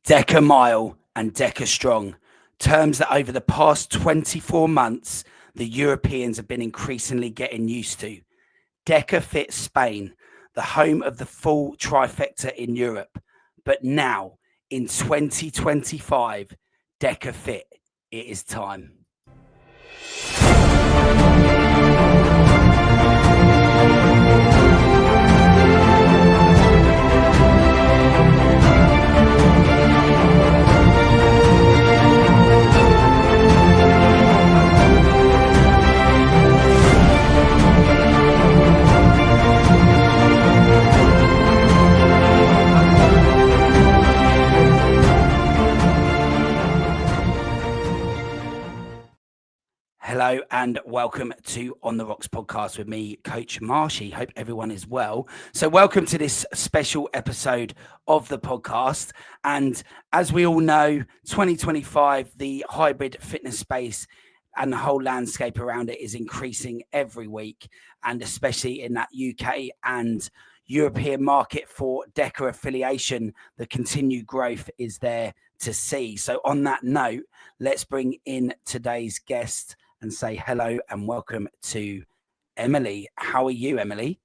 DEKA Mile and DEKA Strong, terms that over the past 24 months, the Europeans have been increasingly getting used to. DEKA FIT Spain, the home of the full trifecta in Europe. But now, in 2025, DEKA FIT, it is time. Hello and welcome to On the Rocks podcast with me, Coach Marshy. Hope everyone is well. So welcome to this special episode of the podcast. And as we all know, 2025, the hybrid fitness space and the whole landscape around it is increasing every week, and especially in that UK and European market for DEKA affiliation, the continued growth is there to see. So on that note, let's bring in today's guest and say hello and welcome to Emily. How are you, Emily?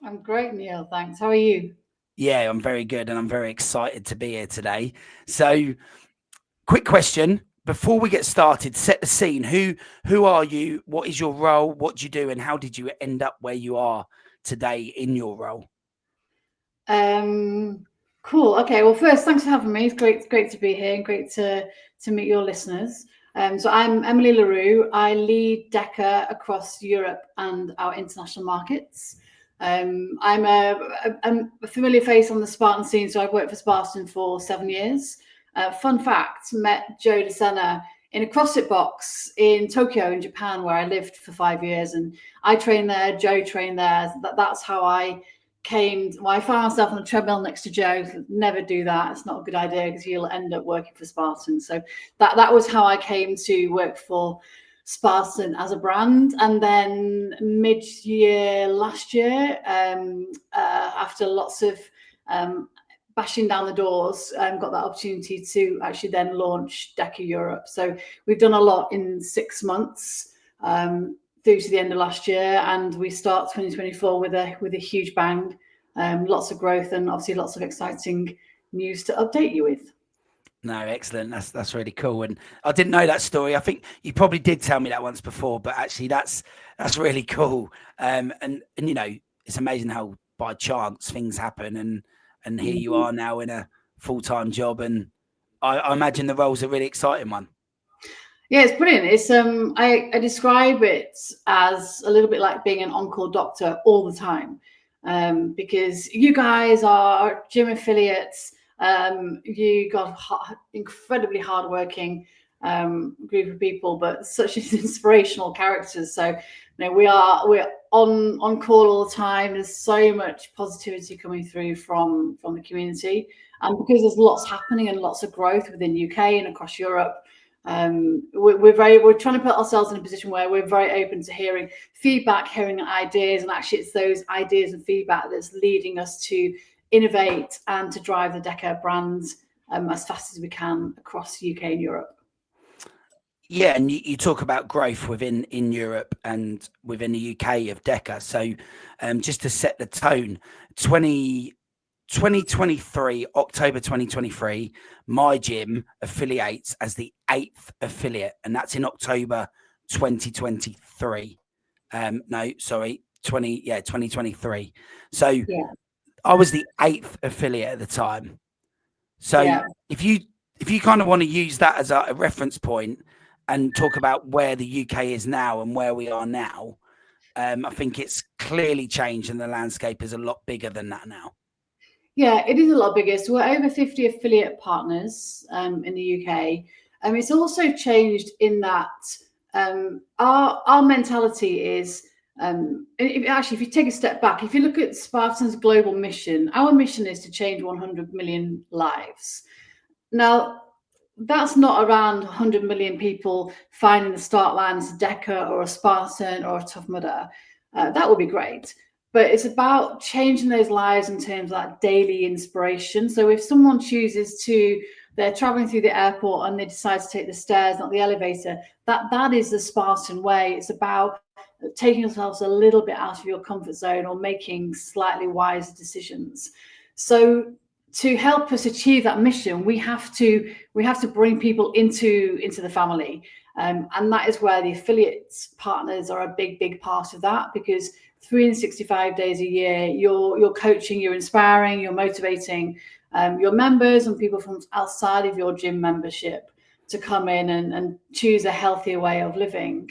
I'm great, Neil. Thanks. How are you? Yeah, I'm very good and I'm very excited to be here today. So, quick question before we get started, set the scene. Who are you? What is your role? What do you do? And how did you end up where you are today in your role? Cool. Okay. Well, first, thanks for having me. It's great to be here and great to meet your listeners. So I'm Emily LaRue. I lead DEKA across Europe and our international markets. I'm a familiar face on the Spartan scene, so I've worked for Spartan for 7 years. Fun fact, met Joe DeSena in a CrossFit box in Tokyo in Japan, where I lived for 5 years, and I trained there, Joe trained there. That's how I I found myself on the treadmill next to Joe. Never do that. It's not a good idea because you'll end up working for Spartan. So that was how I came to work for Spartan as a brand. And then mid-year last year, after lots of bashing down the doors, got that opportunity to actually then launch DEKA Europe. So we've done a lot in 6 months. Through to the end of last year, and we start 2024 with a huge bang, lots of growth and obviously lots of exciting news to update you with. No, excellent. That's really cool. And I didn't know that story. I think you probably did tell me that once before, but actually that's really cool. And you know, it's amazing how by chance things happen, and here you are now in a full-time job, and I imagine the role's a really exciting one. Yeah, it's brilliant. It's I describe it as a little bit like being an on-call doctor all the time, because you guys are gym affiliates. You got incredibly hardworking group of people, but such inspirational characters. So you know, we're on call all the time. There's so much positivity coming through from the community, and because there's lots happening and lots of growth within UK and across Europe. We're trying to put ourselves in a position where we're very open to hearing feedback, hearing ideas, and actually it's those ideas and feedback that's leading us to innovate and to drive the DEKA brand as fast as we can across the UK and Europe. Yeah, and you talk about growth in Europe and within the UK of DEKA. So just to set the tone, 2023, October 2023, my gym affiliates as the 8th affiliate, and that's in October 2023. 2023. So yeah. I was the 8th affiliate at the time. So yeah. if you kind of want to use that as a reference point and talk about where the UK is now and where we are now, I think it's clearly changed and the landscape is a lot bigger than that now. Yeah, it is a lot bigger. So we're over 50 affiliate partners in the UK. It's also changed in that our mentality is, if you take a step back, if you look at Spartan's global mission, our mission is to change 100 million lives. Now, that's not around 100 million people finding the start line as a DEKA or a Spartan or a Tough Mudder. That would be great. But it's about changing those lives in terms of that daily inspiration. So if someone chooses to they're traveling through the airport and they decide to take the stairs, not the elevator. That is the Spartan way. It's about taking yourselves a little bit out of your comfort zone or making slightly wiser decisions. So to help us achieve that mission, we have to bring people into the family. And that is where the affiliates partners are a big part of that, because 365 days a year, you're coaching, you're inspiring, you're motivating your members and people from outside of your gym membership to come in and choose a healthier way of living.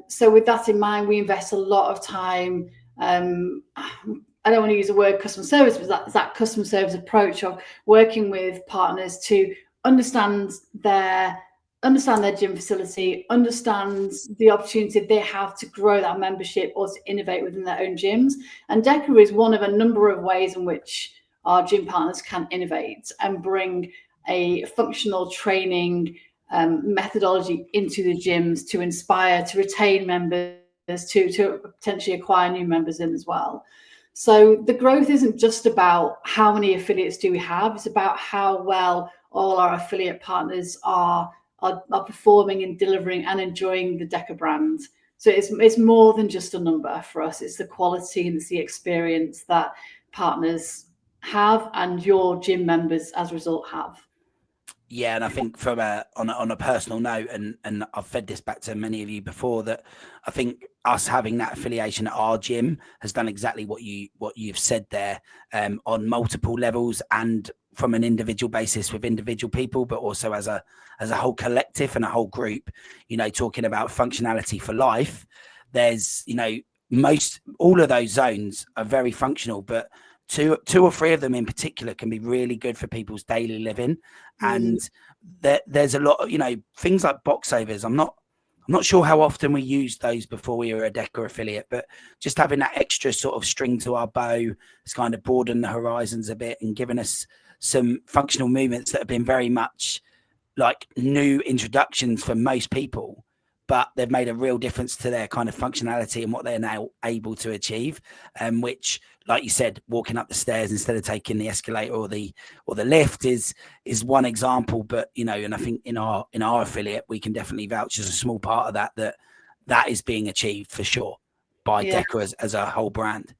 So with that in mind, we invest a lot of time. I don't want to use the word customer service, but that customer service approach of working with partners to understand their gym facility, understand the opportunity they have to grow that membership or to innovate within their own gyms. And DEKA is one of a number of ways in which our gym partners can innovate and bring a functional training methodology into the gyms to inspire, to retain members, to potentially acquire new members in as well. So the growth isn't just about how many affiliates do we have, it's about how well all our affiliate partners are performing and delivering and enjoying the DEKA brand. So it's more than just a number for us. It's the quality and it's the experience that partners have and your gym members as a result have. Yeah, and I think from on a personal note, and I've fed this back to many of you before, that I think us having that affiliation at our gym has done exactly what you've said there, on multiple levels and from an individual basis with individual people, but also as a whole collective and a whole group. You know, talking about functionality for life, there's, you know, all of those zones are very functional, but two or three of them in particular can be really good for people's daily living. And there's a lot of, you know, things like box overs. I'm not sure how often we used those before we were a DEKA affiliate, but just having that extra sort of string to our bow has kind of broadened the horizons a bit and given us some functional movements that have been very much like new introductions for most people, but they've made a real difference to their kind of functionality and what they're now able to achieve. Which, like you said, walking up the stairs instead of taking the escalator or the lift is one example. But, you know, and I think in our affiliate, we can definitely vouch as a small part of that is being achieved for sure by DEKA as a whole brand.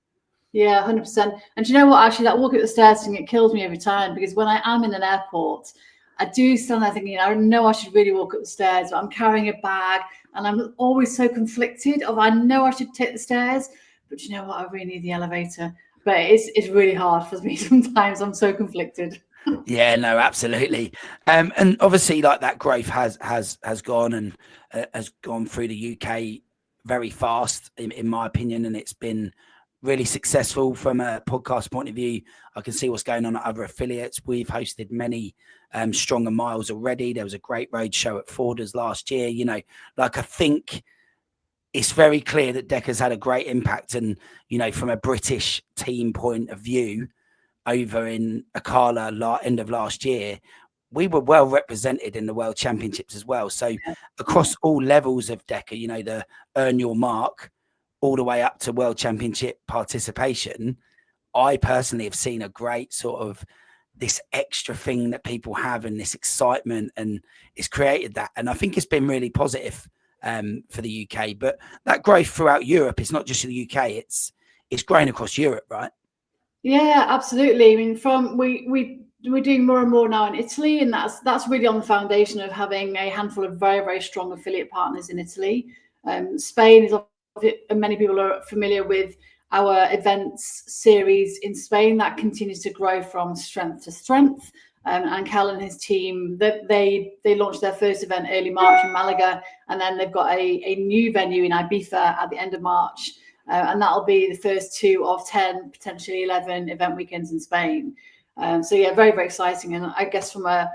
Yeah, 100%. And do you know what? Actually, that walk up the stairs thing, it kills me every time, because when I am in an airport, I do stand there thinking, I know I should really walk up the stairs, but I'm carrying a bag and I'm always so conflicted of, I know I should take the stairs, but you know what? I really need the elevator. But it's really hard for me sometimes. I'm so conflicted. Yeah, no, absolutely. And obviously, like, that growth has gone and has gone through the UK very fast, in my opinion, and it's been really successful from a podcast point of view. I can see what's going on at other affiliates. We've hosted many Stronger Miles already. There was a great road show at Forders last year. You know, like, I think it's very clear that DEKA's had a great impact. And, you know, from a British team point of view, over in Akala end of last year, we were well represented in the World Championships as well. So across all levels of DEKA, you know, the earn your mark all the way up to World Championship participation, I personally have seen a great sort of this extra thing that people have and this excitement, and it's created that. And I think it's been really positive for the UK, but that growth throughout Europe, it's not just the UK, it's growing across Europe, right? Yeah, absolutely. I mean, we're doing more and more now in Italy, and that's really on the foundation of having a handful of very, very strong affiliate partners in Italy. Spain is, many people are familiar with our events series in Spain that continues to grow from strength to strength. And Cal and his team, they launched their first event early March in Malaga, and then they've got a new venue in Ibiza at the end of March. And that'll be the first 2 of 10, potentially 11 event weekends in Spain. So yeah, very, very exciting. And I guess from a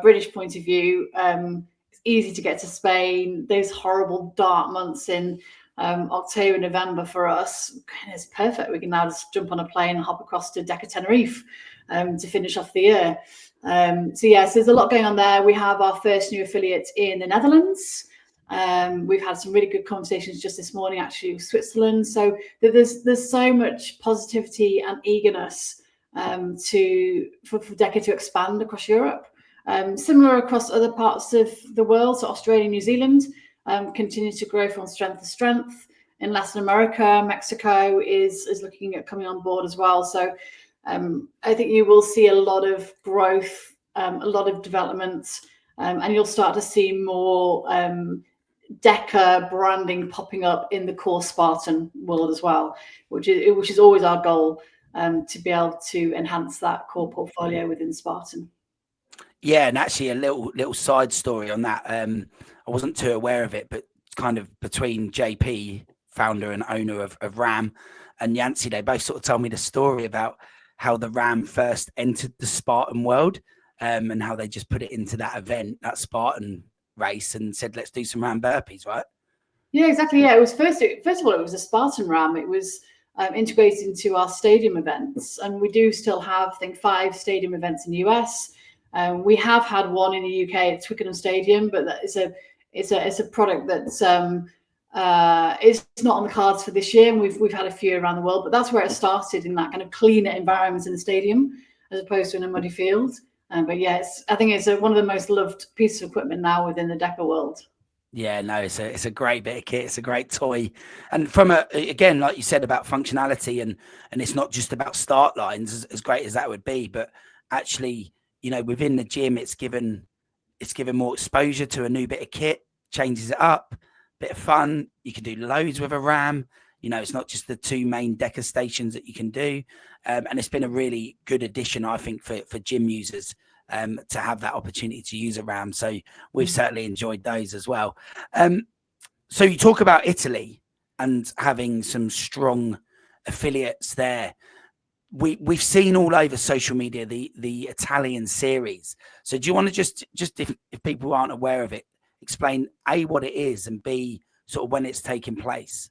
British point of view, it's easy to get to Spain. Those horrible dark months in October, November for us, it's perfect. We can now just jump on a plane and hop across to DEKA Tenerife to finish off the year. So there's a lot going on there. We have our first new affiliate in the Netherlands. We've had some really good conversations just this morning, actually, with Switzerland. So there's so much positivity and eagerness for DEKA to expand across Europe. Similar across other parts of the world, so Australia, New Zealand continue to grow from strength to strength. In Latin America, Mexico is looking at coming on board as well. So I think you will see a lot of growth, a lot of development, and you'll start to see more DEKA branding popping up in the core Spartan world as well, which is always our goal, to be able to enhance that core portfolio within Spartan. Yeah, and actually a little side story on that. I wasn't too aware of it, but kind of between JP, founder and owner of RAM, and Yancey, they both sort of told me the story about how the RAM first entered the Spartan world, and how they just put it into that event, that Spartan race, and said, let's do some RAM burpees, right? Yeah, exactly. Yeah, it was first of all, it was a Spartan RAM. It was integrated into our stadium events, and we do still have, I think, 5 stadium events in the US. We have had one in the UK at Twickenham Stadium, but that is a product that's it's not on the cards for this year, and we've had a few around the world. But that's where it started, in that kind of cleaner environment in the stadium as opposed to in a muddy field. But yeah, I think it's one of the most loved pieces of equipment now within the DEKA world. Yeah, no, it's a great bit of kit. It's a great toy, and from again, like you said about functionality, and it's not just about start lines, as great as that would be, but actually, you know, within the gym, it's given more exposure to a new bit of kit, changes it up, bit of fun. You can do loads with a RAM. You know, it's not just the 2 main DEKA stations that you can do, and it's been a really good addition, I think, for gym users. To have that opportunity to use a RAM. So we've certainly enjoyed those as well. So you talk about Italy and having some strong affiliates there. We've seen all over social media the Italian series. So do you want to just if people aren't aware of it, explain A, what it is, and B, sort of when it's taking place?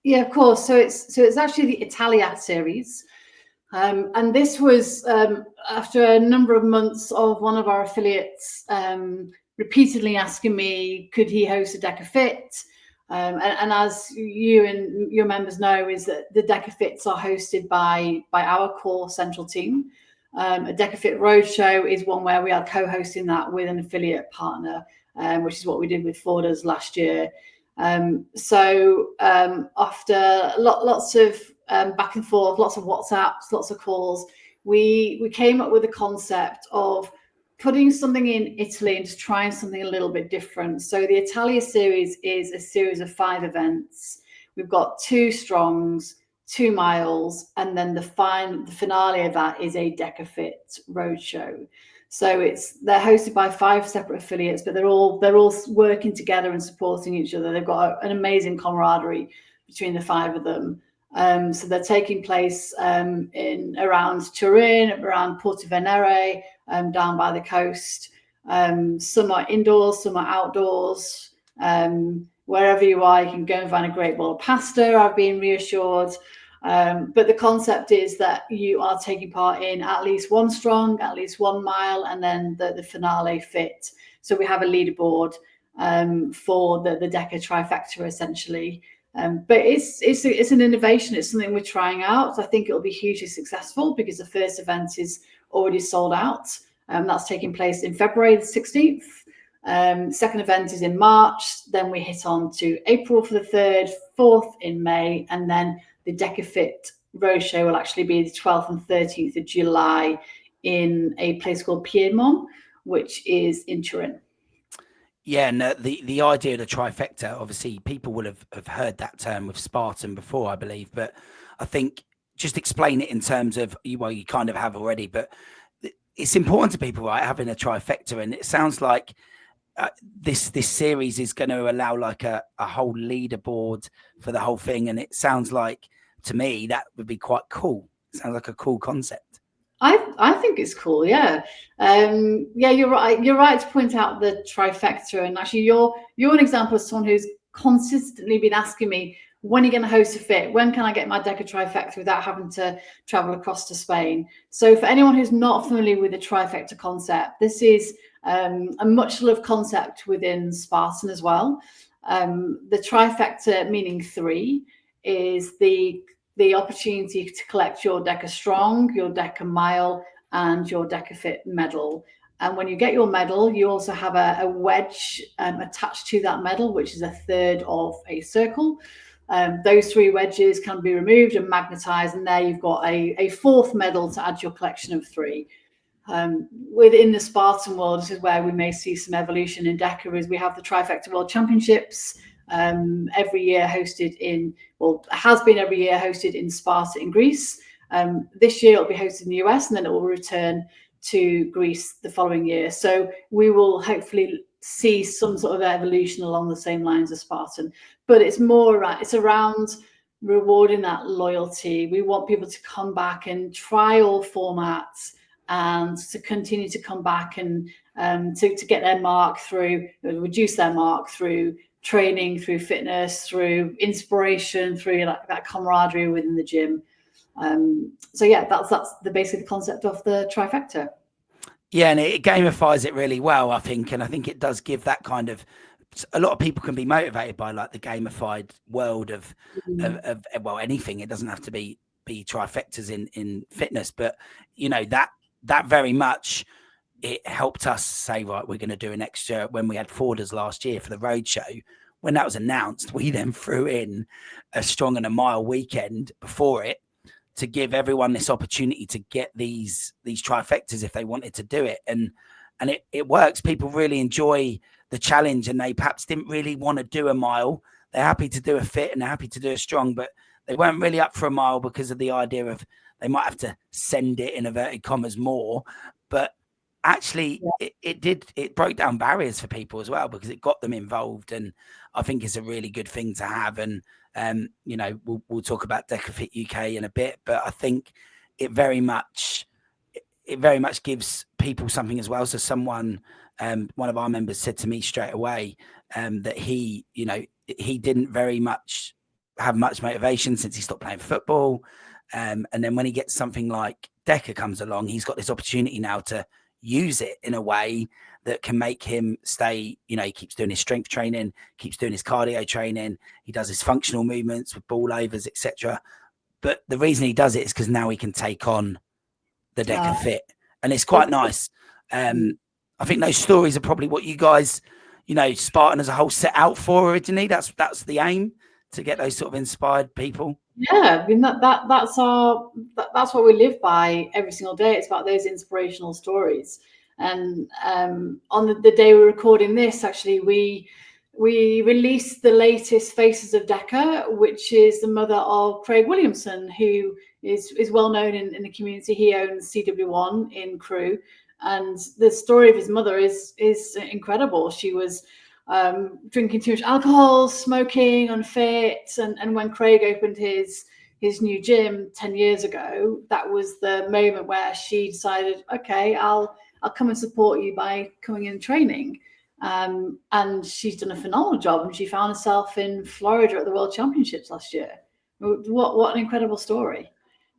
Yeah, of course. So it's actually the Italia Series. And this was after a number of months of one of our affiliates repeatedly asking me, could he host a DEKA FIT? And as you and your members know, is that the DEKA FITs are hosted by our core central team. A DEKA FIT Roadshow is one where we are co-hosting that with an affiliate partner, which is what we did with Forders last year. So after lots of back and forth, lots of WhatsApps, lots of calls, we came up with a concept of putting something in Italy and just trying something a little bit different. So the Italia Series is a series of 5 events. We've got 2 strongs, 2 miles, and then the finale of that is a DEKA FIT Roadshow. So they're hosted by 5 separate affiliates, but they're all working together and supporting each other. They've got an amazing camaraderie between the 5 of them. So they're taking place in around Turin, around Porto Venere, down by the coast. Some are indoors, some are outdoors. Wherever you are, you can go and find a great bowl of pasta, I've been reassured. But the concept is that you are taking part in at least 1 strong, at least 1 mile, and then the finale fit. So we have a leaderboard for the DEKA trifecta, essentially. But it's an innovation. It's something we're trying out. I think it'll be hugely successful because the first event is already sold out. That's taking place in February the 16th. Second event is in March. Then we hit on to April for the 3rd, 4th in May, and then the DEKA FIT Roadshow will actually be the 12th and 13th of July in a place called Piedmont, which is in Turin. Yeah, and the idea of the trifecta, obviously people will have heard that term with Spartan before, I believe, but I think just explain it in terms of, well, you kind of have already, but it's important to people, right, having a trifecta. And it sounds like this series is going to allow like a whole leaderboard for the whole thing. And it sounds like, to me, that would be quite cool. It sounds like a cool concept. I think it's cool, yeah. Yeah, you're right. You're right to point out the trifecta, and actually, you're an example of someone who's consistently been asking me, when are you going to host a fit? When can I get my DEKA trifecta without having to travel across to Spain? So, for anyone who's not familiar with the trifecta concept, this is a much loved concept within Spartan as well. The trifecta, meaning 3, is the opportunity to collect your DEKA Strong, your DEKA Mile, and your DEKA Fit medal. And when you get your medal, you also have a wedge attached to that medal, which is a third of a circle. Those 3 wedges can be removed and magnetized, and there you've got a 4th medal to add to your collection of 3. Within the Spartan world, this is where we may see some evolution in DEKA, is we have the Trifecta World Championships every year hosted in, well, it has been every year hosted in Sparta in Greece. This year it'll be hosted in the US, and then it will return to Greece the following year. So we will hopefully see some sort of evolution along the same lines as Spartan, but it's around rewarding that loyalty. We want people to come back and try all formats and to continue to come back and to get their mark through, reduce their mark through training, through fitness, through inspiration, through that camaraderie within the gym. So yeah, that's the basic concept of the trifecta. Yeah, and it gamifies it really well, I think, and I think it does give that kind of. A lot of people can be motivated by like the gamified world of well, anything. It doesn't have to be trifectas in fitness, but you know that very much it helped us say, right, we're going to do an extra. When we had Forders last year for the roadshow, when that was announced, we then threw in a strong and a mile weekend before it to give everyone this opportunity to get these trifectas if they wanted to do it. And it works. People really enjoy the challenge, and they perhaps didn't really want to do a mile. They're happy to do a fit and they're happy to do a strong, but they weren't really up for a mile because of the idea of they might have to send it in inverted commas more. But actually it broke down barriers for people as well, because it got them involved, and I think it's a really good thing to have. And you know, we'll talk about DEKAFIT UK in a bit, but I think it very much gives people something as well. So someone, one of our members said to me straight away that he didn't very much have much motivation since he stopped playing football, and then when he gets something like DEKA comes along, he's got this opportunity now to use it in a way that can make him stay, you know, he keeps doing his strength training, keeps doing his cardio training, he does his functional movements with ball overs, etc. But the reason he does it is because now he can take on the DEKA Fit, and it's quite nice. I think those stories are probably what you guys, you know, Spartan as a whole set out for originally. That's the aim, to get those sort of inspired people. Yeah, I mean that's what we live by every single day. It's about those inspirational stories. And on the day we're recording this, actually, we released the latest Faces of DEKA, which is the mother of Craig Williamson, who is well known in the community. He owns CW1 in Crewe, and the story of his mother is incredible. She was drinking too much alcohol, smoking, unfit, and when Craig opened his new gym 10 years ago, that was the moment where she decided, okay, I'll come and support you by coming in training. And she's done a phenomenal job, and she found herself in Florida at the World Championships last year. What an incredible story.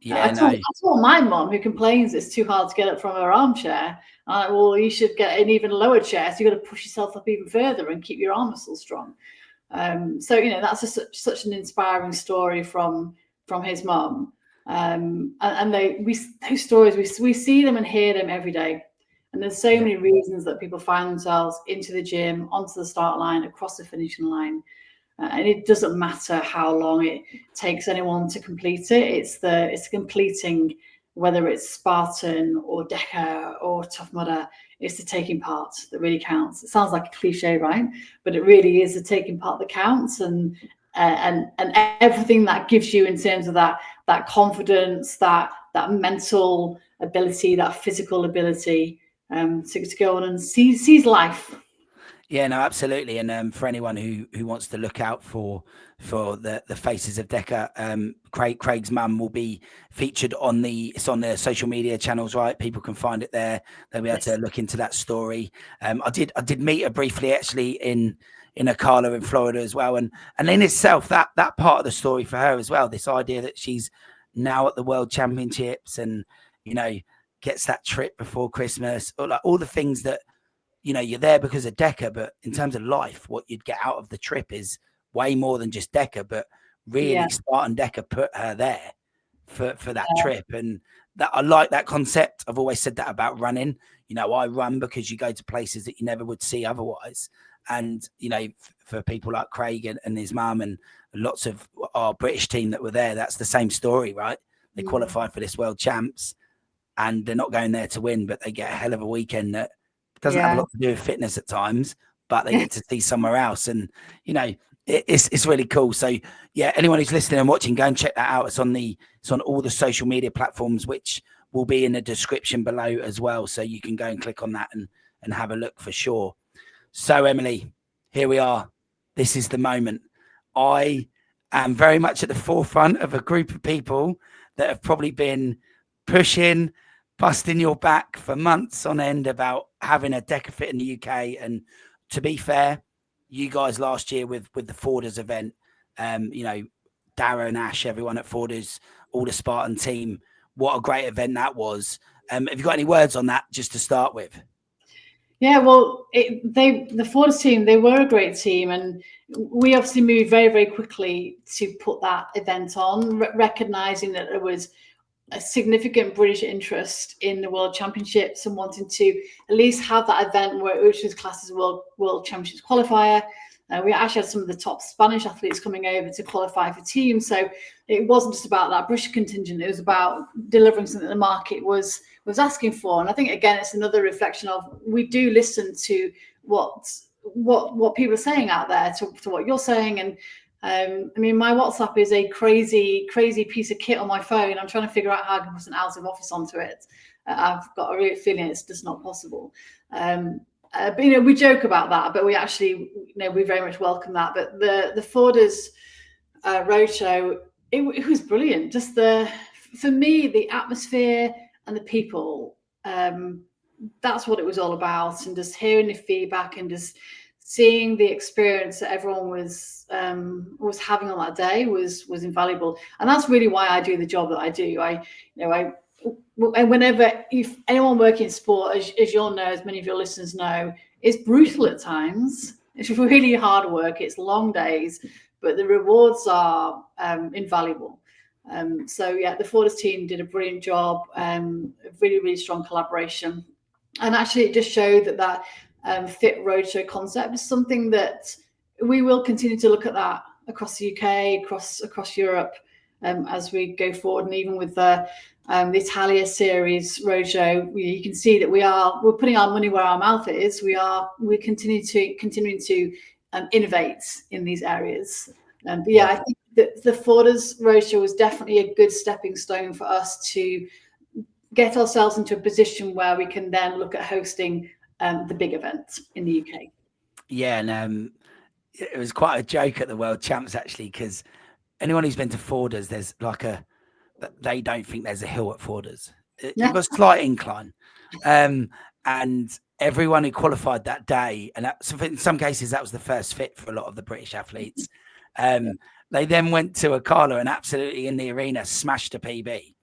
Yeah, I told my mom, who complains it's too hard to get up from her armchair, well, you should get an even lower chair, so you've got to push yourself up even further and keep your arm muscles strong. So, you know, that's such an inspiring story from his mom. And those stories, we see them and hear them every day. And there's so many reasons that people find themselves into the gym, onto the start line, across the finishing line. And it doesn't matter how long it takes anyone to complete it. It's the completing, whether it's Spartan or DEKA or Tough Mudder, it's the taking part that really counts. It sounds like a cliche, right? But it really is the taking part that counts, and everything that gives you in terms of that confidence, that mental ability, that physical ability to go on and seize life. Yeah, no, absolutely. And for anyone who wants to look out for the Faces of DEKA, Craig's mum will be featured on the social media channels, right? People can find it there. They'll be able to look into that story. I did meet her briefly actually in Ocala in Florida as well, and in itself that part of the story for her as well. This idea that she's now at the World Championships, and you know, gets that trip before Christmas, or like all the things that, you know, you're there because of DEKA, but in terms of life, what you'd get out of the trip is way more than just DEKA. But really, Spartan DEKA put her there. for that trip. And that I like that concept. I've always said that about running. You know, I run because you go to places that you never would see otherwise. And, you know, for people like Craig and his mum and lots of our British team that were there, that's the same story, right? They qualified for this world champs and they're not going there to win, but they get a hell of a weekend that doesn't have a lot to do with fitness at times, but they get to see somewhere else. And, you know, it's really cool. So yeah, anyone who's listening and watching, go and check that out. It's on all the social media platforms, which will be in the description below as well. So you can go and click on that and have a look for sure. So Emily, here we are. This is the moment. I am very much at the forefront of a group of people that have probably been pushing, busting your back for months on end about having a DEKA FIT in the UK. And to be fair, you guys last year with the Forders event, you know, Darren, Ash, everyone at Forders, all the Spartan team, what a great event that was. Have you got any words on that just to start with? Yeah, well, the Forders team, they were a great team, and we obviously moved very, very quickly to put that event on, recognizing that there was a significant British interest in the World Championships and wanting to at least have that event which was classed as a World Championships qualifier. We actually had some of the top Spanish athletes coming over to qualify for teams, so it wasn't just about that British contingent. It was about delivering something that the market was asking for. And I think again, it's another reflection of we do listen to what people are saying out there, to what you're saying. And I mean, my WhatsApp is a crazy piece of kit on my phone. I'm trying to figure out how I can put an out of office onto it. I've got a real feeling it's just not possible. But, you know, we joke about that, but we actually, you know, we very much welcome that. But the Forders roadshow, it was brilliant. Just for me, the atmosphere and the people, that's what it was all about. And just hearing the feedback and just seeing the experience that everyone was having on that day was invaluable. And that's really why I do the job that I do. And whenever, if anyone working in sport, as you'll know, as many of your listeners know, it's brutal at times. It's really hard work. It's long days, but the rewards are invaluable. So yeah, the Forders team did a brilliant job. Really, really strong collaboration, and actually, it just showed that Fit Roadshow concept is something that we will continue to look at that across the UK, across Europe, as we go forward, and even with the Italia Series Roadshow, you can see that we're putting our money where our mouth is. We're continuing to innovate in these areas. But yeah, I think that the Forders Roadshow was definitely a good stepping stone for us to get ourselves into a position where we can then look at hosting the big event in the UK. Yeah, and it was quite a joke at the World Champs actually, because anyone who's been to Forders, there's like they don't think there's a hill at Forders. It was a slight incline, and everyone who qualified that day, and in some cases that was the first fit for a lot of the British athletes. They then went to Akala and absolutely in the arena smashed a PB.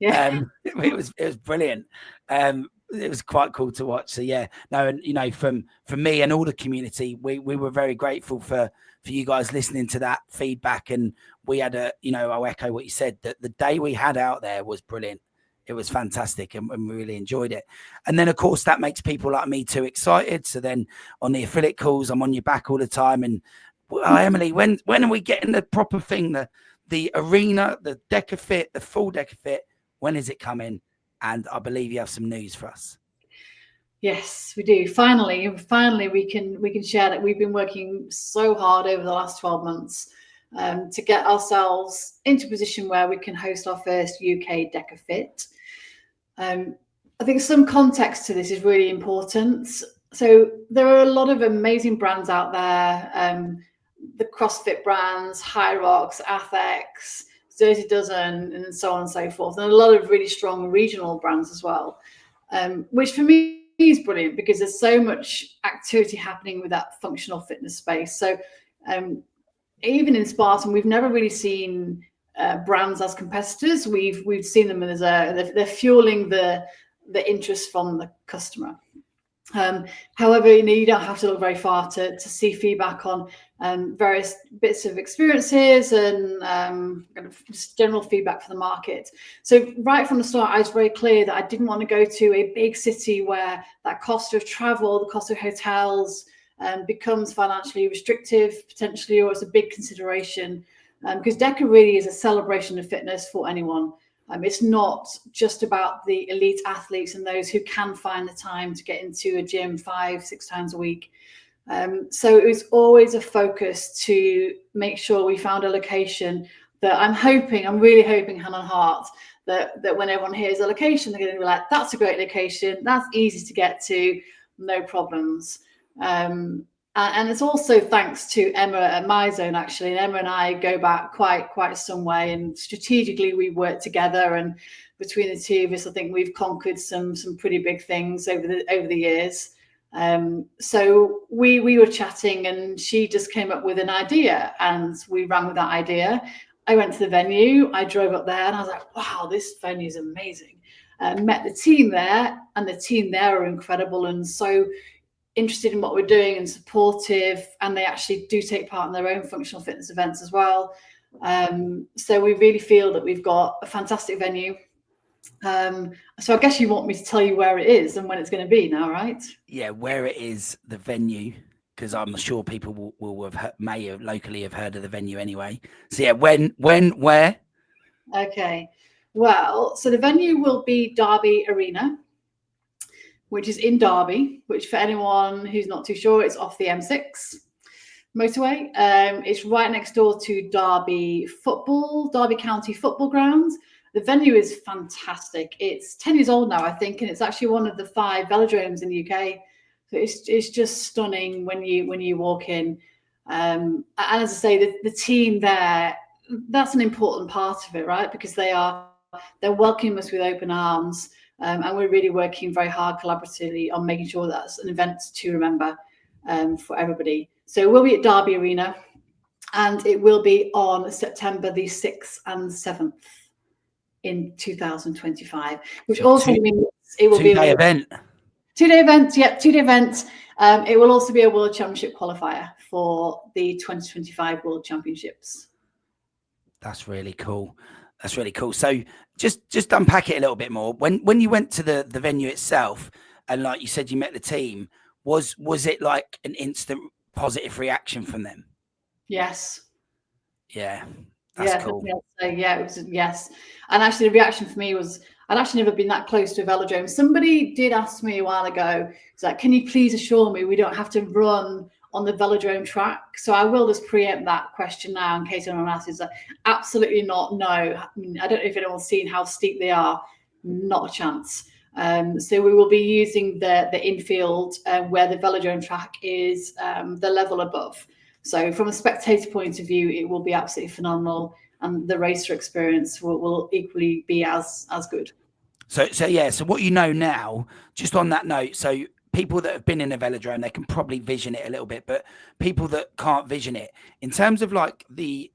It was brilliant. It was quite cool to watch. So yeah, no, and you know, from me and all the community, we were very grateful for you guys listening to that feedback. And we had I'll echo what you said, that the day we had out there was brilliant. It was fantastic, and we really enjoyed it. And then of course that makes people like me too excited. So then on the affiliate calls, I'm on your back all the time. And Emily, when are we getting the proper thing, the arena, the DEKA FIT, the full DEKA FIT? When is it coming? And I believe you have some news for us. Yes, we do. Finally, we can share that we've been working so hard over the last 12 months to get ourselves into a position where we can host our first UK DEKA FIT. I think some context to this is really important. So there are a lot of amazing brands out there, the CrossFit brands, High Rocks, Athex, Dirty Dozen, and so on and so forth, and a lot of really strong regional brands as well, which for me is brilliant because there's so much activity happening with that functional fitness space. So even in Spartan, we've never really seen brands as competitors. We've seen them as they're fueling the interest from the customer. However, you don't have to look very far to see feedback on various bits of experiences and kind of just general feedback for the market. So right from the start, I was very clear that I didn't want to go to a big city where that cost of travel, the cost of hotels becomes financially restrictive potentially, or it's a big consideration. Because DEKA really is a celebration of fitness for anyone. It's not just about the elite athletes and those who can find the time to get into a gym 5-6 times a week. So it was always a focus to make sure we found a location that I'm really hoping, hand on heart, that when everyone hears a location, they're going to be like, that's a great location, that's easy to get to, no problems. And it's also thanks to Emma at My Zone, actually. And Emma and I go back quite some way, and strategically we work together. And between the two of us, I think we've conquered some pretty big things over the years. So we were chatting, and she just came up with an idea, and we ran with that idea. I went to the venue, I drove up there, and I was like, wow, this venue is amazing. Met the team there, and the team there are incredible, and so interested in what we're doing and supportive, and they actually do take part in their own functional fitness events as well. So we really feel that we've got a fantastic venue. So I guess you want me to tell you where it is and when it's going to be now, right? Yeah, where it is, the venue, because I'm sure people may have locally have heard of the venue anyway. So yeah, when, where? Okay. Well, so the venue will be Derby Arena, which is in Derby, which for anyone who's not too sure, it's off the M6 motorway. It's right next door to Derby County Football Grounds. The venue is fantastic. It's 10 years old now, I think, and it's actually one of the 5 velodromes in the UK. So it's just stunning when you walk in. And as I say, the team there, that's an important part of it, right? Because they're welcoming us with open arms. And we're really working very hard collaboratively on making sure that's an event to remember for everybody. So we'll be at Derby Arena, and it will be on September the 6th and 7th in 2025, which also means it will be a 2-day event. 2-day event. Yep, 2-day event. It will also be a World Championship qualifier for the 2025 World Championships. That's really cool. That's really cool. So just unpack it a little bit more. When you went to the venue itself, and like you said, you met the team, was it like an instant positive reaction from them? Yes. Yeah. That's cool. Yeah, it was yes. And actually the reaction for me was, I'd actually never been that close to a velodrome. Somebody did ask me a while ago, it's like, can you please assure me we don't have to run on the velodrome track? So I will just preempt that question now in case anyone asks. Like, absolutely not. No. I mean, I don't know if anyone's seen how steep they are. Not a chance. So we will be using the infield where the velodrome track is the level above. So from a spectator point of view, it will be absolutely phenomenal, and the racer experience will equally be as good. So yeah. So what you know now, just on that note, so people that have been in a velodrome, they can probably vision it a little bit, but people that can't vision it, in terms of like the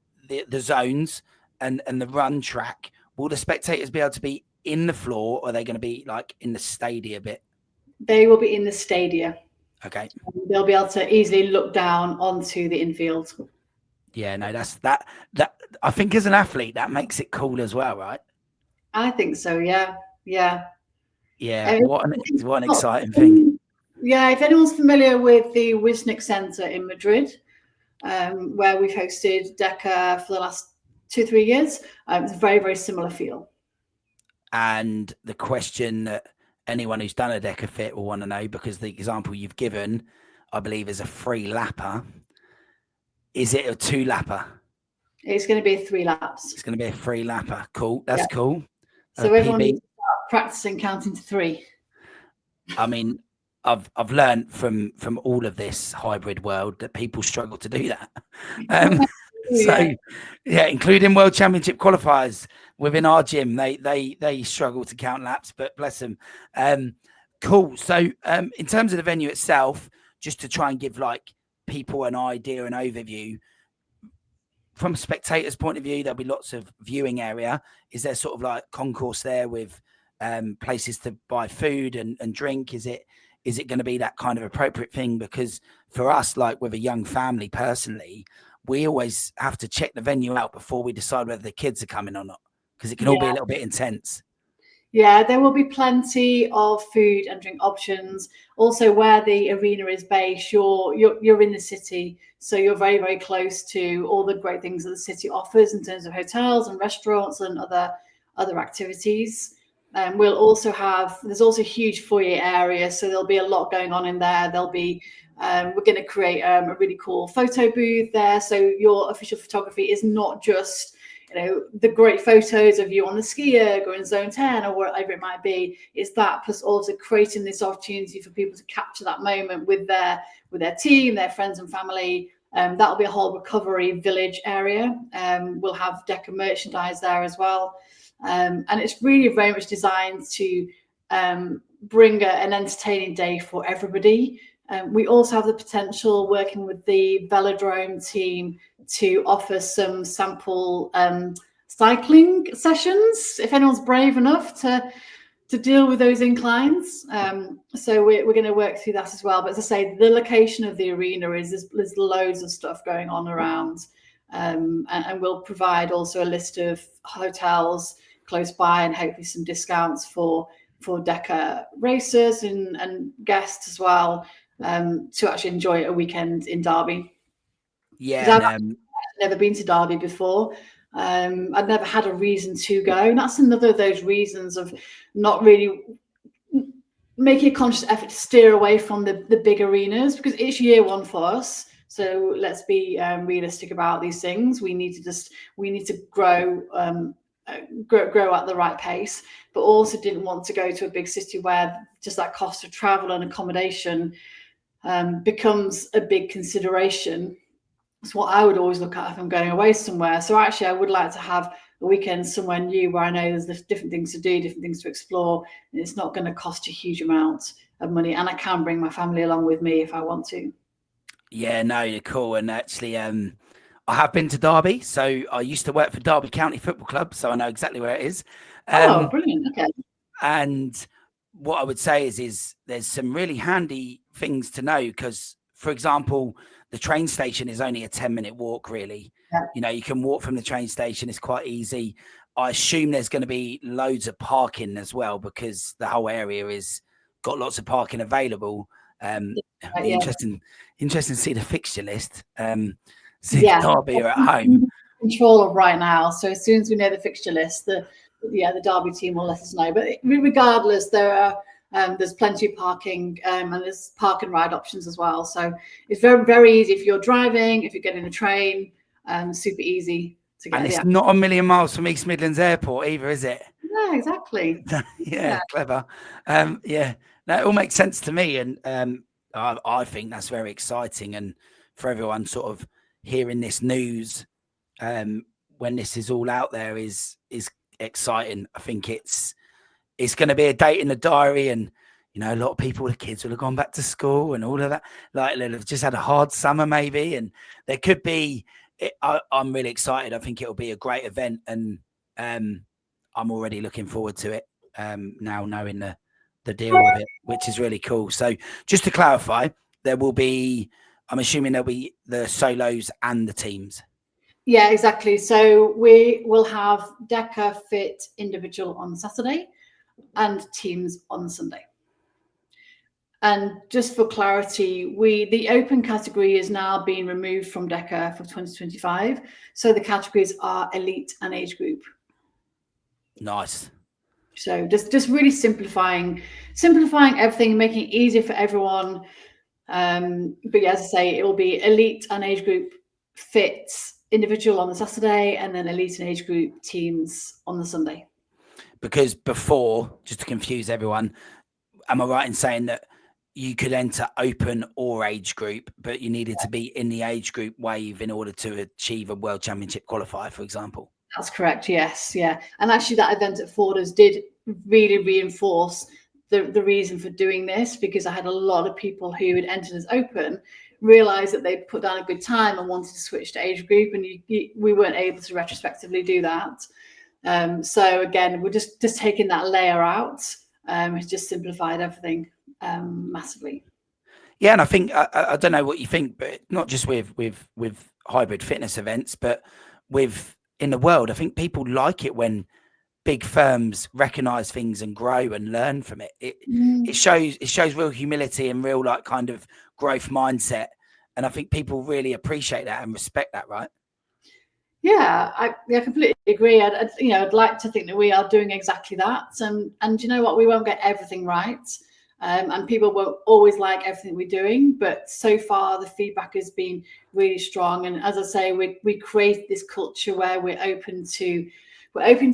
zones and the run track, will the spectators be able to be in the floor, or are they going to be like in the stadia bit? They will be in the stadia. Okay. They'll be able to easily look down onto the infield. Yeah, no, that I think as an athlete, that makes it cool as well, right? I think so. Yeah. What an exciting thing. Yeah, if anyone's familiar with the Wisnik Centre in Madrid, where we've hosted DEKA for the last 2-3 years, it's a very, very similar feel. And the question that anyone who's done a DEKA FIT will want to know, because the example you've given, I believe, is a 3-lapper. Is it a 2-lapper? It's going to be 3 laps. It's going to be a 3-lapper. Cool. That's cool. So everyone needs to start practicing counting to 3. I mean, I've learned from all of this hybrid world that people struggle to do that. So yeah, including World Championship qualifiers within our gym, they struggle to count laps, but bless them. Cool. So in terms of the venue itself, just to try and give like people an idea, an overview from a spectator's point of view, there'll be lots of viewing area. Is there sort of like concourse there with places to buy food and drink? Is it is it going to be that kind of appropriate thing? Because for us, like with a young family personally, we always have to check the venue out before we decide whether the kids are coming or not, because it can all be a little bit intense. Yeah, there will be plenty of food and drink options. Also, where the arena is based, you're in the city, so you're very, very close to all the great things that the city offers in terms of hotels and restaurants and other activities. We'll also there's also a huge foyer area, so there'll be a lot going on in there. There'll be we're going to create a really cool photo booth there, so your official photography is not just the great photos of you on the ski erg or in zone 10 or whatever it might be. It's that plus also creating this opportunity for people to capture that moment with their team, their friends and family. That'll be a whole recovery village area. We'll have DEKA merchandise there as well. And it's really very much designed to bring an entertaining day for everybody. We also have the potential, working with the Velodrome team, to offer some sample cycling sessions if anyone's brave enough to deal with those inclines. So we're going to work through that as well. But as I say, the location of the arena there's loads of stuff going on around, and we'll provide also a list of hotels close by and hopefully some discounts for DEKA racers and guests as well, to actually enjoy a weekend in Derby. Yeah, I've never been to Derby before. I'd never had a reason to go, and that's another of those reasons of not really making a conscious effort to steer away from the big arenas, because it's year one for us. So let's be realistic about these things. We need to grow at the right pace, but also didn't want to go to a big city where just that cost of travel and accommodation becomes a big consideration. It's what I would always look at if I'm going away somewhere. So actually, I would like to have a weekend somewhere new where I know there's different things to do, different things to explore, and it's not going to cost a huge amount of money, and I can bring my family along with me if I want to. Yeah, no, you're cool. And actually, I have been to Derby, so I used to work for Derby County Football Club, so I know exactly where it is. Oh, brilliant! Okay. And what I would say is there's some really handy things to know, because, for example, the train station is only a 10-minute walk, really. Yeah. You can walk from the train station. It's quite easy. I assume there's going to be loads of parking as well, because the whole area is got lots of parking available. Interesting to see the fixture list. See if Derby are at home. Control of right now. So as soon as we know the fixture list, the Derby team will let us know. But regardless, there's plenty of parking, and there's park and ride options as well. So it's very, very easy if you're driving, if you're getting a train, super easy to get. And it's not a million miles from East Midlands Airport either, is it? Yeah, exactly. Yeah, clever. Yeah, no, it all makes sense to me, and I think that's very exciting. And for everyone sort of hearing this news when this is all out there is exciting. I think it's going to be a date in the diary, and a lot of people, the kids will have gone back to school and all of that. Like, they'll have just had a hard summer maybe, and there could be. I'm really excited. I think it'll be a great event, and I'm already looking forward to it. Now knowing the deal with it, which is really cool. So just to clarify, I'm assuming there'll be the solos and the teams. Yeah, exactly. So we will have DEKA FIT individual on Saturday and teams on Sunday. And just for clarity, the open category is now being removed from DEKA for 2025. So the categories are elite and age group. Nice. So just really simplifying everything, making it easier for everyone. But yeah, as I say, it will be elite and age group fits individual on the Saturday, and then elite and age group teams on the Sunday. Because before, just to confuse everyone, am I right in saying that you could enter open or age group, but you needed to be in the age group wave in order to achieve a World Championship qualifier, for example? That's correct. Yes. Yeah. And actually that event at Forders did really reinforce the reason for doing this, because I had a lot of people who had entered as open realized that they'd put down a good time and wanted to switch to age group, and we weren't able to retrospectively do that. So again, we're just taking that layer out. It's just simplified everything. massively. Yeah, and I think I don't know what you think, but not just with hybrid fitness events, but with in the world, I think people like it when big firms recognize things and grow and learn from it. It shows real humility and real like kind of growth mindset, and I think people really appreciate that and respect that, right? Yeah, I completely agree. I'd like to think that we are doing exactly that. And you know what? We won't get everything right, and people won't always like everything we're doing. But so far, the feedback has been really strong. And as I say, we create this culture where we're open to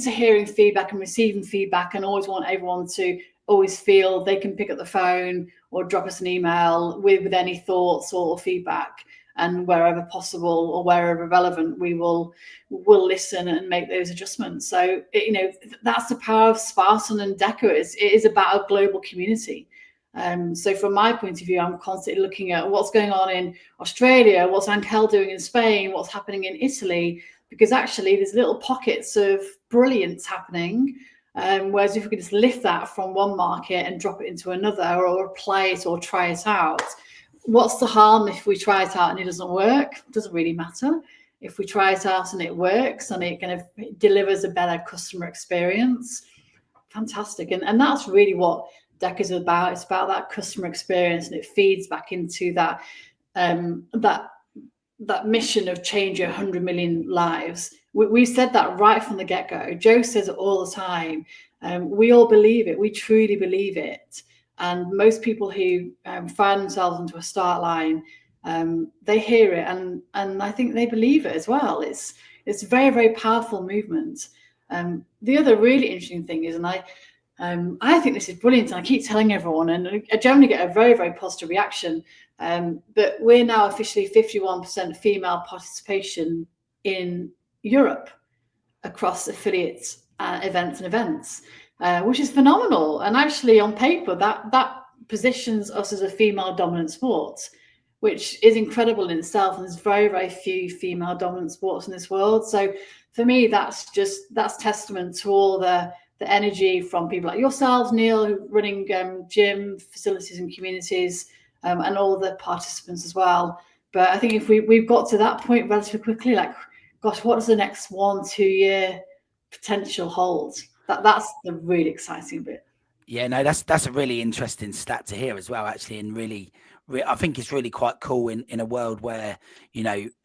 hearing feedback and receiving feedback, and always want everyone to always feel they can pick up the phone or drop us an email with any thoughts or feedback. And wherever possible or wherever relevant, we'll listen and make those adjustments. So that's the power of Spartan and DEKA. It is about a global community. So from my point of view, I'm constantly looking at what's going on in Australia, what's Ankel doing in Spain, what's happening in Italy, because actually there's little pockets of brilliance happening. Whereas if we could just lift that from one market and drop it into another, or apply it or try it out, what's the harm if we try it out and it doesn't work? It doesn't really matter. If we try it out and it works and it kind of delivers a better customer experience, fantastic. And that's really what DEKA is about. It's about that customer experience, and it feeds back into that that mission of changing 100 million lives. We said that right from the get-go. Joe says it all the time. We all believe it. We truly believe it. And most people who find themselves into a start line, they hear it, and I think they believe it as well. It's a very, very powerful movement. The other really interesting thing is, and I think this is brilliant, and I keep telling everyone, and I generally get a very, very positive reaction. But we're now officially 51% female participation in Europe across affiliates, events, which is phenomenal. And actually, on paper, that positions us as a female dominant sport, which is incredible in itself. And there's very, very few female dominant sports in this world. So for me, that's testament to all the energy from people like yourselves, Neil, running gym facilities and communities, and all the participants as well. But I think if we've got to that point relatively quickly, like, gosh, what does the next 1-2 year potential hold? That's the really exciting bit. Yeah, no, that's a really interesting stat to hear as well, actually, and really, I think it's really quite cool in a world where,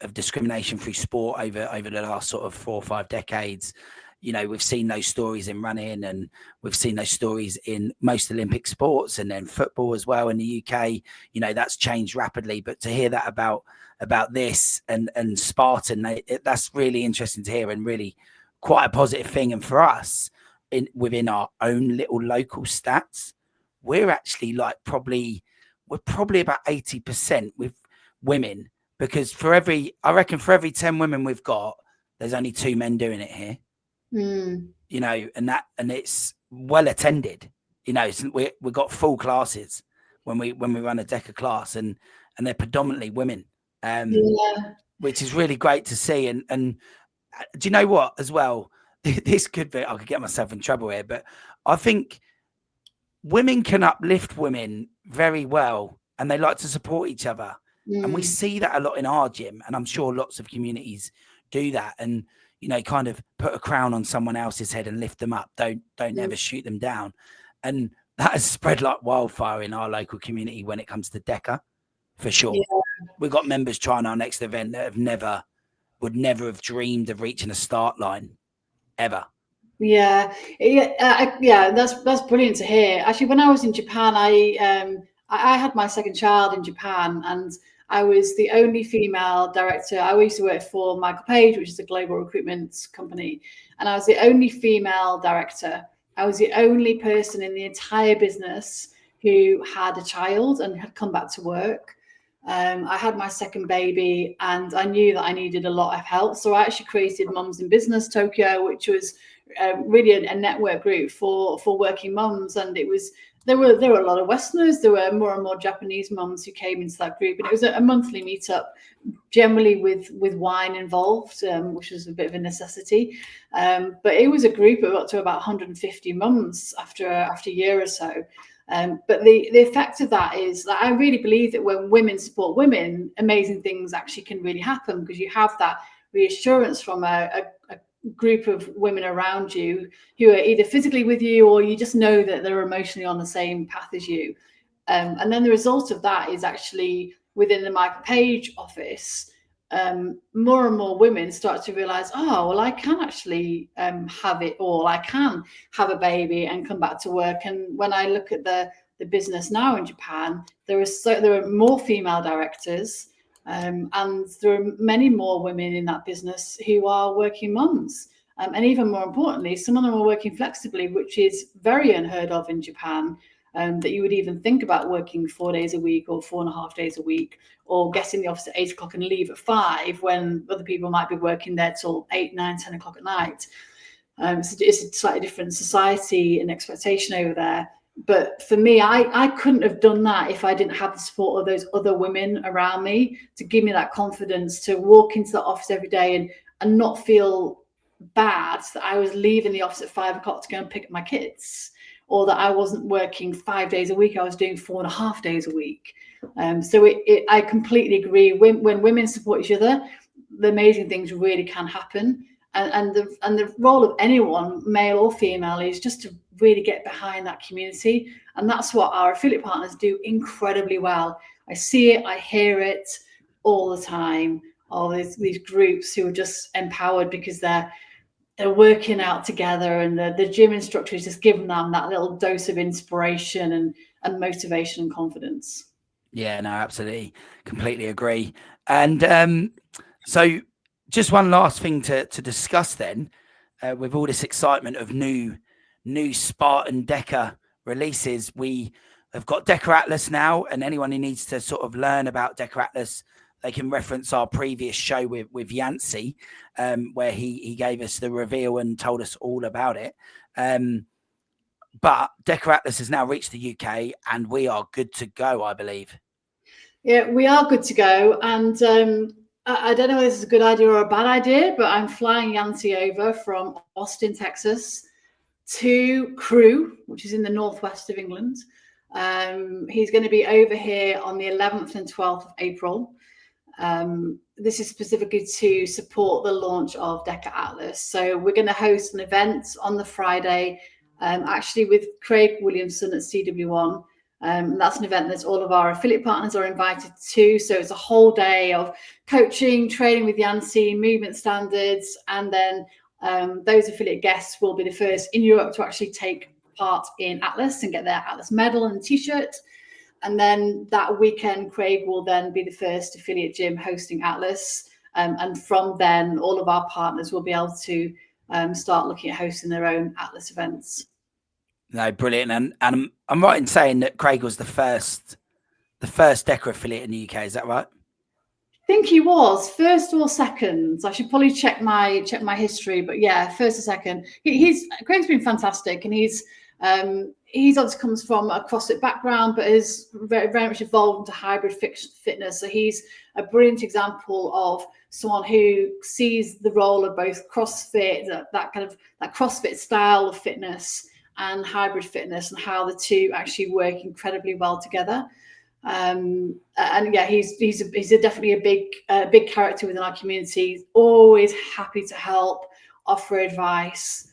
of discrimination through sport over the last sort of 4 or 5 decades. We've seen those stories in running, and we've seen those stories in most Olympic sports, and then football as well in the UK. That's changed rapidly. But to hear that about this and Spartan, that's really interesting to hear, and really quite a positive thing. And for us, within our own little local stats, we're actually probably about 80% with women, because I reckon for every 10 women we've got, there's only 2 men doing it here. And it's well attended. We've got full classes when we run a DEKA class, and they're predominantly women, which is really great to see. And do you know what, as well, this could be, I could get myself in trouble here, but I think women can uplift women very well, and they like to support each other. And we see that a lot in our gym, and I'm sure lots of communities do that. And kind of put a crown on someone else's head and lift them up. Don't ever shoot them down. And that has spread like wildfire in our local community when it comes to DEKA, for sure. We've got members trying our next event that would never have dreamed of reaching a start line ever. Yeah, that's brilliant to hear. Actually, when I was in Japan, I had my second child in Japan, and I was the only female director. I used to work for Michael Page, which is a global recruitment company, and I was the only female director. I was the only person in the entire business who had a child and had come back to work. I had my second baby, and I knew that I needed a lot of help. So I actually created Mums in Business Tokyo, which was really a network group for working mums, and there were a lot of Westerners. There were more and more Japanese mums who came into that group, and it was a monthly meetup, generally with wine involved, which was a bit of a necessity. But it was a group of up to about 150 mums after a year or so. But the effect of that is that I really believe that when women support women, amazing things actually can really happen, because you have that reassurance from a group of women around you who are either physically with you, or you just know that they're emotionally on the same path as you. And then the result of that is actually within the Michael Page office, more and more women start to realize, oh, well, I can actually have it all. I can have a baby and come back to work. And when I look at the business now in Japan, there are more female directors, and there are many more women in that business who are working mums. And even more importantly, some of them are working flexibly, which is very unheard of in Japan. That you would even think about working 4 days a week or 4.5 days a week, or get in the office at 8 o'clock and leave at 5 when other people might be working there till 8, 9, 10 o'clock at night. So it's a slightly different society and expectation over there. But for me, I couldn't have done that if I didn't have the support of those other women around me to give me that confidence to walk into the office every day and not feel bad that I was leaving the office at 5 o'clock to go and pick up my kids, or that I wasn't working 5 days a week. I was doing 4.5 days a week. So I completely agree. When women support each other, the amazing things really can happen. And the role of anyone, male or female, is just to really get behind that community. And that's what our affiliate partners do incredibly well. I see it, I hear it all the time. All these groups who are just empowered because they're working out together, and the gym instructor is just giving them that little dose of inspiration and motivation and confidence. Yeah, no, absolutely. Completely agree. And so just one last thing to discuss then, with all this excitement of new Spartan DEKA releases, we have got DEKA-Atlas now, and anyone who needs to sort of learn about DEKA-Atlas, they can reference our previous show with Yancey, where he gave us the reveal and told us all about it. But DEKA-Atlas has now reached the UK, and we are good to go, I believe. Yeah, we are good to go. And I don't know if this is a good idea or a bad idea, but I'm flying Yancey over from Austin, Texas, to Crewe, which is in the northwest of England. He's going to be over here on the 11th and 12th of April. This is specifically to support the launch of DEKA-Atlas. So we're going to host an event on the Friday, actually with Craig Williamson at CW1. That's an event that all of our affiliate partners are invited to. So it's a whole day of coaching, training with Yancey, movement standards, and then those affiliate guests will be the first in Europe to actually take part in Atlas and get their Atlas medal and t-shirt. And then that weekend, Craig will then be the first affiliate gym hosting Atlas. And from then, all of our partners will be able to start looking at hosting their own Atlas events. No, brilliant. And I'm right in saying that Craig was the first DEKA affiliate in the UK. Is that right? I think he was first or second. I should probably check my history, but yeah, first or second. Craig's been fantastic, and he's obviously comes from a CrossFit background, but is very, very much evolved into hybrid fitness. So he's a brilliant example of someone who sees the role of both CrossFit, that CrossFit style of fitness, and hybrid fitness, and how the two actually work incredibly well together. And yeah, he's definitely a big character within our community. Always happy to help, offer advice,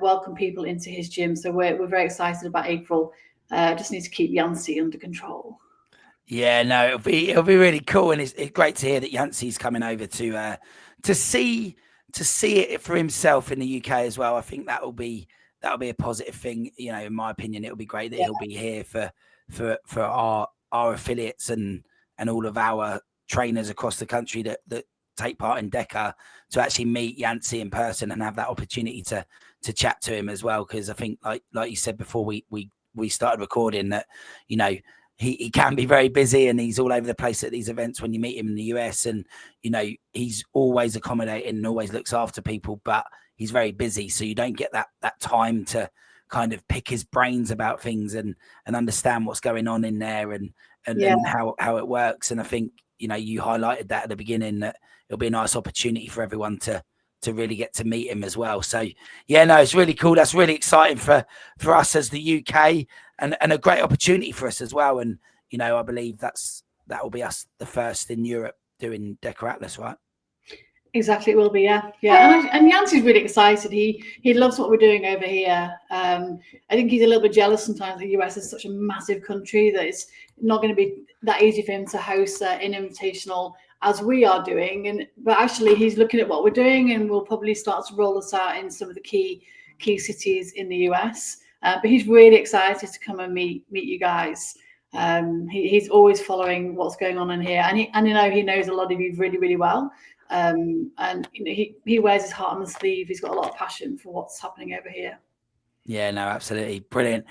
welcome people into his gym. So we're very excited about April. Just need to keep Yancey under control. Yeah, no, it'll be really cool, and it's great to hear that Yancey's coming over to see it for himself in the UK as well. I think that'll be a positive thing. You know, in my opinion, it'll be great that he'll be here for our affiliates and all of our trainers across the country that take part in DEKA to actually meet Yancey in person and have that opportunity to chat to him as well. Because I think, like you said before we started recording, that, you know, he can be very busy and he's all over the place at these events when you meet him in the US, and, you know, he's always accommodating and always looks after people, but he's very busy, so you don't get that time to kind of pick his brains about things and understand what's going on in there and how it works. And I think, you know, you highlighted that at the beginning, that it'll be a nice opportunity for everyone to really get to meet him as well. So yeah, no, it's really cool. That's really exciting for us as the UK, and a great opportunity for us as well. And, you know, I believe that will be us the first in Europe doing DEKA-Atlas, right? Exactly, it will be, yeah. And Yancey's really excited. He loves what we're doing over here. I think he's a little bit jealous sometimes. The US is such a massive country that it's not going to be that easy for him to host an invitational as we are doing. But actually, he's looking at what we're doing, and we'll probably start to roll this out in some of the key cities in the US. But he's really excited to come and meet you guys. He's always following what's going on in here, and you know, he knows a lot of you really, really well. And you know, he wears his heart on the sleeve. He's got a lot of passion for what's happening over here. Yeah, no, absolutely. Brilliant,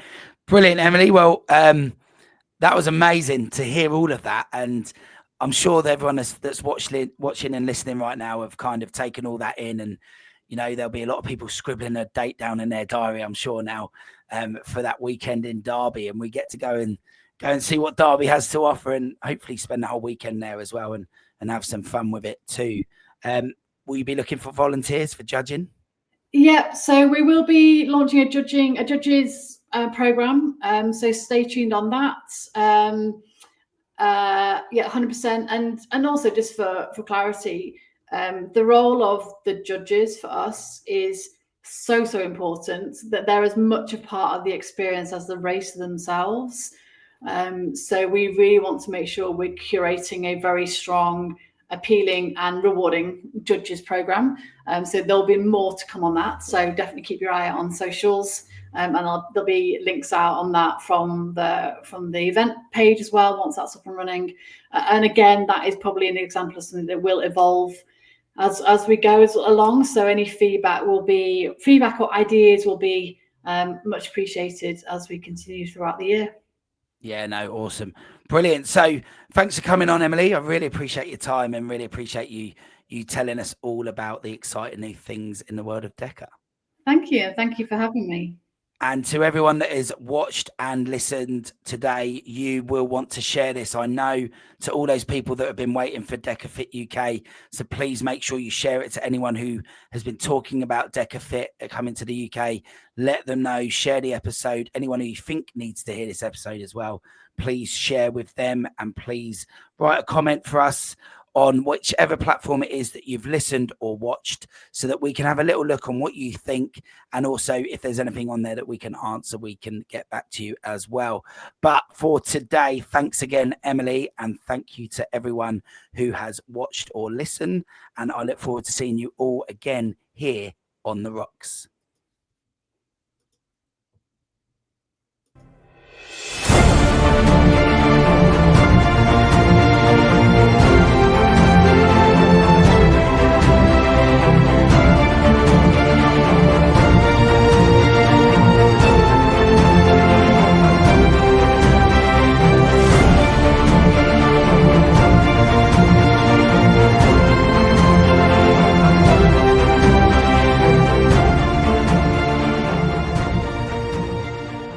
Emily. Well, that was amazing to hear all of that. And I'm sure that everyone that's watching and listening right now have kind of taken all that in. And, you know, there'll be a lot of people scribbling a date down in their diary, I'm sure now, for that weekend in Derby. And we get to go and see what Derby has to offer, and hopefully spend the whole weekend there as well, and have some fun with it too. Will you be looking for volunteers for judging? Yeah, so we will be launching a judges program. So stay tuned on that. Yeah, 100%. And also, just for clarity, the role of the judges for us is so important, that they're as much a part of the experience as the race themselves. So we really want to make sure we're curating a very strong, appealing and rewarding judges program. So there'll be more to come on that. So definitely keep your eye out on socials. And there'll be links out on that from the event page as well, once that's up and running. And again, that is probably an example of something that will evolve as we go along. So any feedback or ideas will be much appreciated as we continue throughout the year. Yeah, no, awesome. Brilliant. So thanks for coming on, Emily. I really appreciate your time, and really appreciate you telling us all about the exciting new things in the world of DEKA. Thank you. Thank you for having me. And to everyone that has watched and listened today, you will want to share this, I know, to all those people that have been waiting for DEKA FIT UK. So please make sure you share it to anyone who has been talking about DEKA FIT coming to the UK. Let them know, share the episode. Anyone who you think needs to hear this episode as well, please share with them, and please write a comment for us on whichever platform it is that you've listened or watched, so that we can have a little look on what you think. And also, if there's anything on there that we can answer, we can get back to you as well. But for today, thanks again, Emily, and thank you to everyone who has watched or listened. And I look forward to seeing you all again here on the Rocks.